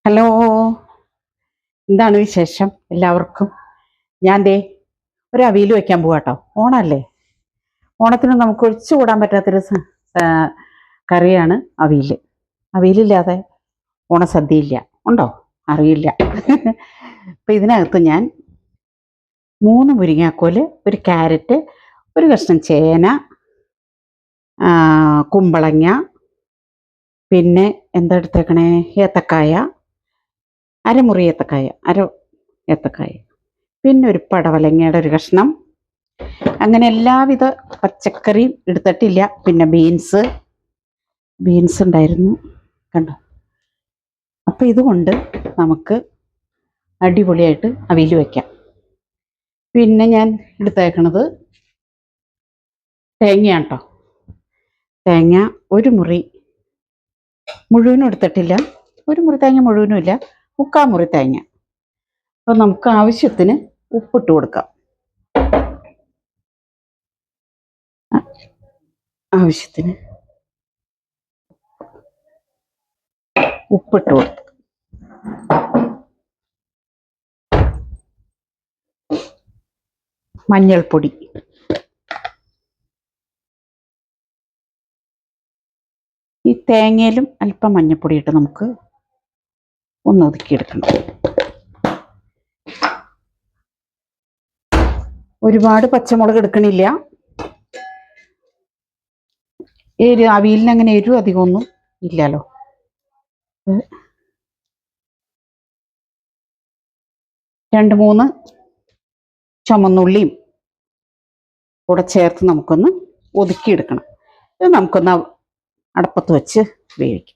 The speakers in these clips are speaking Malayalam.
ഹലോ, എന്താണ് വിശേഷം എല്ലാവർക്കും? ഞാൻ ദേ ഒരു അവിയൽ വെക്കാൻ പോവാട്ടോ. ഓണല്ലേ, ഓണത്തിന് നമുക്ക് ഒഴിച്ചുകൂടാൻ പറ്റാത്തൊരു കറിയാണ് അവിയൽ. അവിയലില്ലാതെ ഓണസദ്യ ഇല്ല. ഉണ്ടോ? അറിയില്ല. അപ്പം ഇതിനകത്ത് ഞാൻ 3 മുരിങ്ങാക്കോല്, ഒരു ക്യാരറ്റ്, ഒരു കഷ്ണം ചേന, കുമ്പളങ്ങ, പിന്നെ എന്താ എടുത്തേക്കണേ, ഏത്തക്കായ, അരമുറി ഏത്തക്കായ, ഏത്തക്കായ, പിന്നെ ഒരു പടവലങ്ങയുടെ ഒരു കഷ്ണം. അങ്ങനെ എല്ലാവിധ പച്ചക്കറിയും എടുത്തിട്ടില്ല. പിന്നെ ബീൻസ് ഉണ്ടായിരുന്നു, കണ്ടോ. അപ്പം ഇതുകൊണ്ട് നമുക്ക് അടിപൊളിയായിട്ട് അവിയൽ വയ്ക്കാം. പിന്നെ ഞാൻ എടുത്തേക്കണത് തേങ്ങയാണ് കേട്ടോ. തേങ്ങ ഒരു മുറി മുഴുവനും എടുത്തിട്ടില്ല, ഒരു മുറി തേങ്ങ മുഴുവനും ഇല്ല, 3/4 മുറി തേങ്ങ. അപ്പം നമുക്ക് ആവശ്യത്തിന് ഉപ്പിട്ട് കൊടുക്കാം. ആവശ്യത്തിന് ഉപ്പിട്ട് കൊടുത്തു. മഞ്ഞൾപ്പൊടി, ഈ തേങ്ങയിലും അല്പം മഞ്ഞൾപ്പൊടി ഇട്ട് നമുക്ക് ഒന്ന് ഒതുക്കിയെടുക്കണം. ഒരുപാട് പച്ചമുളക് എടുക്കണില്ല. അവിയലിന് അങ്ങനെ എരിവ് അധികമൊന്നും ഇല്ലല്ലോ. 2-3 ചുമന്നുള്ളിയും കൂടെ ചേർത്ത് നമുക്കൊന്ന് ഒതുക്കിയെടുക്കണം. ഇത് നമുക്കൊന്ന് അടപ്പത്ത് വെച്ച് വേവിക്കാം.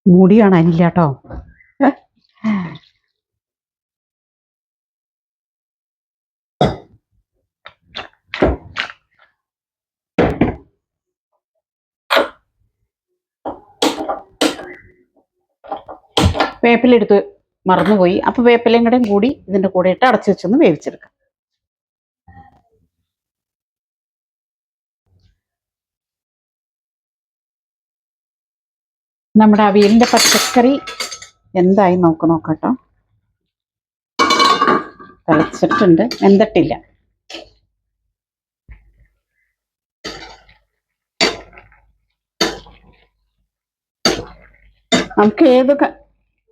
മൂടി കാണാനില്ല കേട്ടോ. വേപ്പിലെടുത്ത് മറന്നുപോയി. അപ്പോൾ വേപ്പിലയും കൂടി ഇതിൻ്റെ കൂടെ ഇട്ട് അടച്ചു വെച്ചൊന്ന് വേവിച്ചെടുക്കാം. നമ്മുടെ അവിയലിൻ്റെ പച്ചക്കറി എന്തായി നോക്കട്ടോ. തിളച്ചിട്ടുണ്ട്, വെന്തിട്ടില്ല. നമുക്ക് ഏത്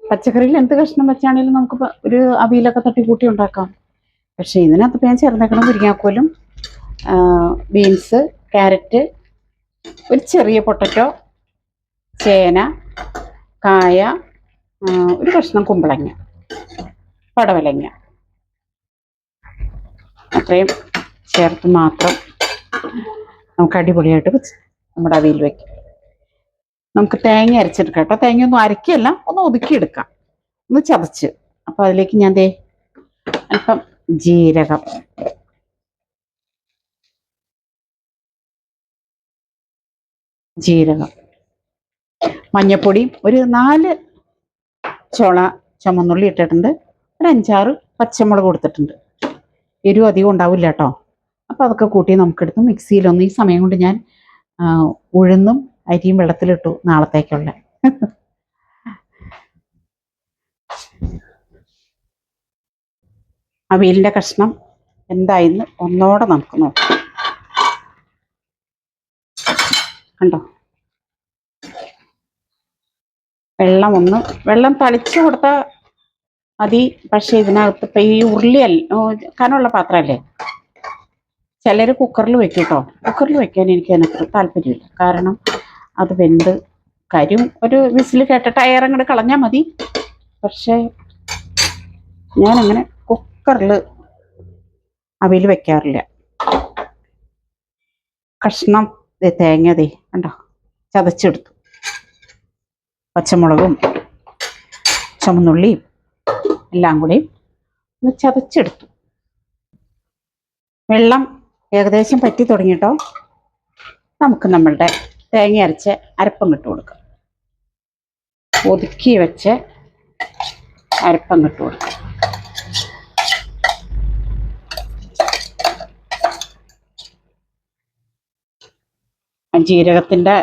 പച്ചക്കറിയിൽ എന്ത് കഷ്ണം വെച്ചാണെങ്കിലും നമുക്ക് ഒരു അവിയലൊക്കെ തട്ടിക്കൂട്ടി ഉണ്ടാക്കാം. പക്ഷേ ഇതിനകത്ത് ഞാൻ ചേർന്നേക്കണം മുരിങ്ങാക്കോലും, ബീൻസ്, ക്യാരറ്റ്, ഒരു ചെറിയ പൊട്ടറ്റോ, ചേന, കായ, ഒരു കഷ്ണം കുമ്പളങ്ങ, പടവലങ്ങ, അത്രയും ചേർത്ത് മാത്രം നമുക്ക് അടിപൊളിയായിട്ട് നമ്മുടെ അവിയൽ വയ്ക്കാം. നമുക്ക് തേങ്ങ അരച്ചെടുക്കാം കേട്ടോ. തേങ്ങ ഒന്നും അരക്കുകയല്ല, ഒന്ന് ഒതുക്കിയെടുക്കാം, ഒന്ന് ചതച്ച്. അപ്പോൾ അതിലേക്ക് ഞാൻ അല്പം ജീരകം, മഞ്ഞപ്പൊടിയും, ഒരു 4 ചുമന്നുള്ളി ഇട്ടിട്ടുണ്ട്, ഒരു 5-6 പച്ചമുളക് കൊടുത്തിട്ടുണ്ട്. എരിവ് അധികം ഉണ്ടാവില്ല കേട്ടോ. അപ്പോൾ അതൊക്കെ കൂട്ടി നമുക്കെടുത്ത് മിക്സിയിലൊന്ന്, ഈ സമയം കൊണ്ട് ഞാൻ ഉഴുന്നും അരിയും വെള്ളത്തിലിട്ടു നാളത്തേക്കുള്ള. അവിയലിൻ്റെ കഷ്ണം എന്തായിന്ന് ഒന്നോടെ നമുക്ക് നോക്കാം. കണ്ടോ, വെള്ളം തളിച്ചു കൊടുത്താൽ മതി. പക്ഷേ ഇതിനകത്ത് ഇപ്പം ഈ കനമുള്ള പാത്രമല്ലേ, ചിലർ കുക്കറിൽ വെക്കും കേട്ടോ. കുക്കറിൽ വെക്കാൻ എനിക്ക് അതിനകത്ത് താല്പര്യമില്ല. കാരണം അത് വെന്ത് ഒരു വിസിൽ കേട്ടിട്ട് അയറങ്ങോട്ട് കളഞ്ഞാൽ മതി. പക്ഷേ ഞാനങ്ങനെ കുക്കറിൽ അവിയൽ വെക്കാറില്ല. കഷ്ണം തേങ്ങ കണ്ടോ ചതച്ചെടുത്തു, പച്ചമുളകും ചുമന്നുള്ളിയും എല്ലാം കൂടി ഒന്ന് ചതച്ചെടുത്തു. വെള്ളം ഏകദേശം പറ്റി തുടങ്ങിയിട്ടോ. നമുക്ക് നമ്മളുടെ തേങ്ങ അരച്ച് അരപ്പം ഇട്ട് കൊടുക്കാം. ഒതുക്കി വെച്ച് അരപ്പങ്ങിട്ട് കൊടുക്കും. ജീരകത്തിൻ്റെ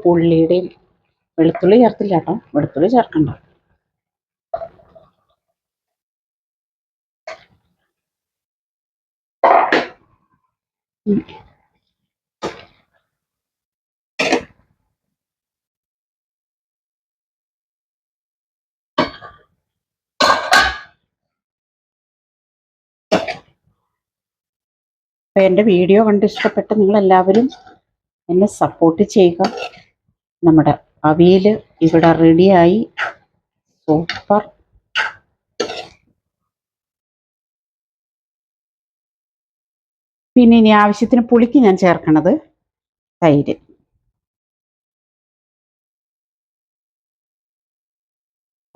പുള്ളിയുടെയും വെളുത്തുള്ളി ചേർത്തില്ല കേട്ടോ, വെളുത്തുള്ളി ചേർക്കണ്ട. അപ്പോൾ എൻ്റെ വീഡിയോ കണ്ട് ഇഷ്ടപ്പെട്ട് നിങ്ങളെല്ലാവരും എന്നെ സപ്പോർട്ട് ചെയ്യുക. നമ്മുടെ അവിയൽ ഇവിടെ റെഡിയായി. സൂപ്പർ. പിന്നെ ഇനി ആവശ്യത്തിന് പുളിക്ക് ഞാൻ ചേർക്കണത് തൈര്.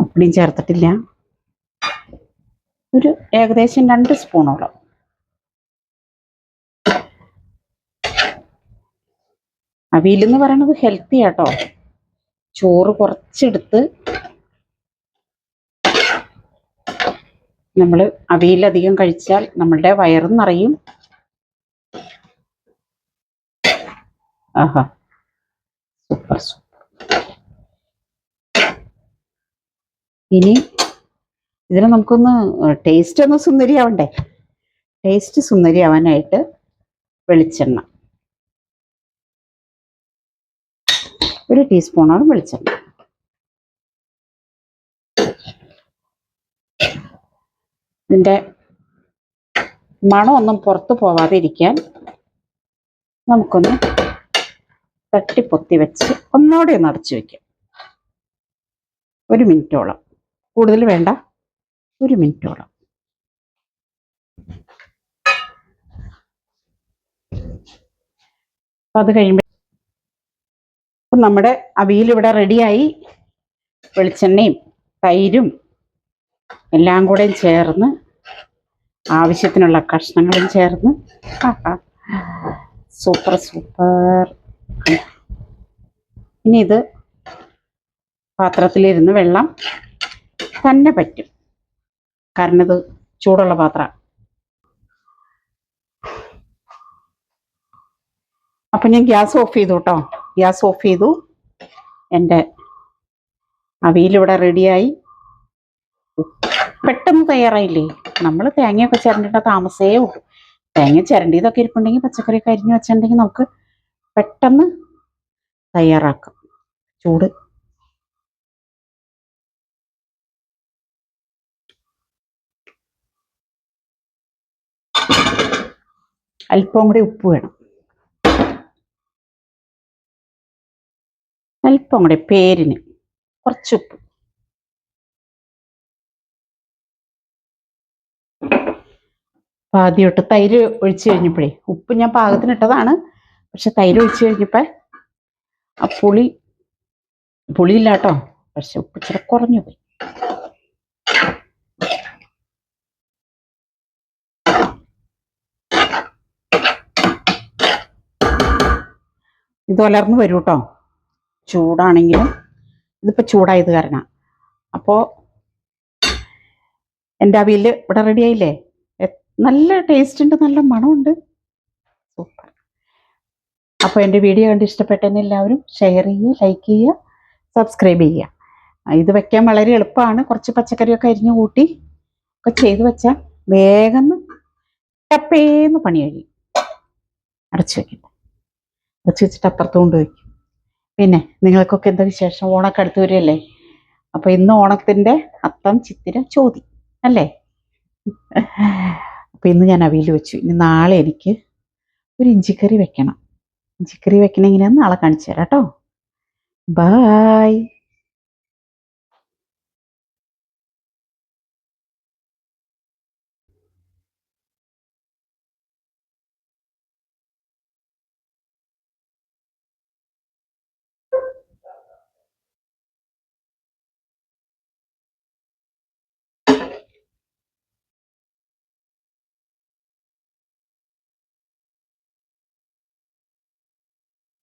അപ്പടിയും ചേർത്തിട്ടില്ല. ഒരു ഏകദേശം 2 സ്പൂണോളം. അവിയലെന്ന് പറയണത് ഹെൽത്തി ആട്ടോ. ചോറ് കുറച്ചെടുത്ത് നമ്മൾ അവിയലധികം കഴിച്ചാൽ നമ്മളുടെ വയറും നിറയും. ആഹാ, സൂപ്പർ സൂപ്പർ. ഇനി ഇതിന് നമുക്കൊന്ന് ടേസ്റ്റ് ഒന്ന് സുന്ദരിയാവണ്ടേ. ടേസ്റ്റ് സുന്ദരിയാവാനായിട്ട് വെളിച്ചെണ്ണ, 1 ടീസ്പൂണാണ് വെളിച്ചെണ്ണ. ഇതിൻ്റെ മണമൊന്നും പുറത്തു പോവാതെ ഇരിക്കാൻ നമുക്കൊന്ന് തട്ടിപ്പൊത്തി വെച്ച് ഒന്നോടെ ഒന്ന് അടച്ചു വയ്ക്കാം. 1 മിനിറ്റോളം, കൂടുതൽ വേണ്ട, 1 മിനിറ്റോളം. അപ്പം അത് കഴിയുമ്പോൾ നമ്മുടെ അവിയൽ ഇവിടെ റെഡിയായി. വെളിച്ചെണ്ണയും തൈരും എല്ലാം കൂടെ ചേർന്ന്, ആവശ്യത്തിനുള്ള കഷ്ണങ്ങളും ചേർന്ന്, സൂപ്പർ സൂപ്പർ. ഇനി ഇത് പാത്രത്തിലിരുന്ന് വെള്ളം തന്നെ പറ്റും, കാരണം ഇത് ചൂടുള്ള പാത്രമാണ്. അപ്പം ഞാൻ ഗ്യാസ് ഓഫ് ചെയ്തു കേട്ടോ. ഗ്യാസ് ഓഫ് ചെയ്തു. എൻ്റെ അവിയലിവിടെ റെഡിയായി. പെട്ടെന്ന് തയ്യാറായില്ലേ. നമ്മൾ തേങ്ങയൊക്കെ ചിരണ്ടിട്ട താമസേ ഉള്ളൂ. തേങ്ങ ചിരണ്ടിയതൊക്കെ ഇരിപ്പുണ്ടെങ്കിൽ, പച്ചക്കറിയൊക്കെ അരിഞ്ഞ് വെച്ചിട്ടുണ്ടെങ്കിൽ നമുക്ക് പെട്ടെന്ന് തയ്യാറാക്കാം. ചൂട് അല്പം കൂടി ഉപ്പ് വേണം, അല്പം കൂടി പേരിന് കുറച്ച് ഉപ്പ്. ആദ്യം ഇട്ട് തൈര് ഒഴിച്ച് കഴിഞ്ഞപ്പോഴേ, ഉപ്പ് ഞാൻ പാകത്തിനിട്ടതാണ്, പക്ഷെ തൈര് ഒഴിച്ച് കഴിഞ്ഞപ്പോൾ ആ പുളിയില്ല കേട്ടോ, പക്ഷെ ഉപ്പ് ഇച്ചിരി കുറഞ്ഞു പോയി. ഇത് ഉലർന്ന് വരും കേട്ടോ, ചൂടാണെങ്കിലും. ഇതിപ്പോൾ ചൂടായത് കാരണം. അപ്പോൾ എൻ്റെ അവിയൽ ഇവിടെ റെഡി ആയില്ലേ. നല്ല ടേസ്റ്റ് ഉണ്ട്, നല്ല മണമുണ്ട്, സൂപ്പർ. അപ്പോൾ എൻ്റെ വീഡിയോ കണ്ട് ഇഷ്ടപ്പെട്ടെന്നെ എല്ലാവരും ഷെയർ ചെയ്യുക, ലൈക്ക് ചെയ്യുക, സബ്സ്ക്രൈബ് ചെയ്യുക. ഇത് വെക്കാൻ വളരെ എളുപ്പമാണ്. കുറച്ച് പച്ചക്കറിയൊക്കെ അരിഞ്ഞു കൂട്ടി ഒക്കെ ചെയ്ത് വെച്ചാൽ വേഗം ടപ്പേന്ന് പണി കഴിയും. അടച്ചു വയ്ക്കട്ടെ, അടച്ചു വെച്ചിട്ട് അപ്പുറത്ത് കൊണ്ട് വയ്ക്കും. പിന്നെ നിങ്ങൾക്കൊക്കെ എന്താ വിശേഷം? ഓണമൊക്കെ അടുത്ത് വരികയല്ലേ. അപ്പോൾ ഇന്ന് ഓണത്തിൻ്റെ അത്തം ചിത്തിര ചോതി അല്ലേ. അപ്പോൾ ഇന്ന് ഞാൻ അവിയൽ വെച്ചു. ഇനി നാളെ എനിക്ക് ഒരു ഇഞ്ചിക്കറി വെക്കണം. ഇഞ്ചിക്കറി വെക്കണ എങ്ങനെയാണെന്ന് നാളെ കാണിച്ചു തരാം കേട്ടോ. ബായ്.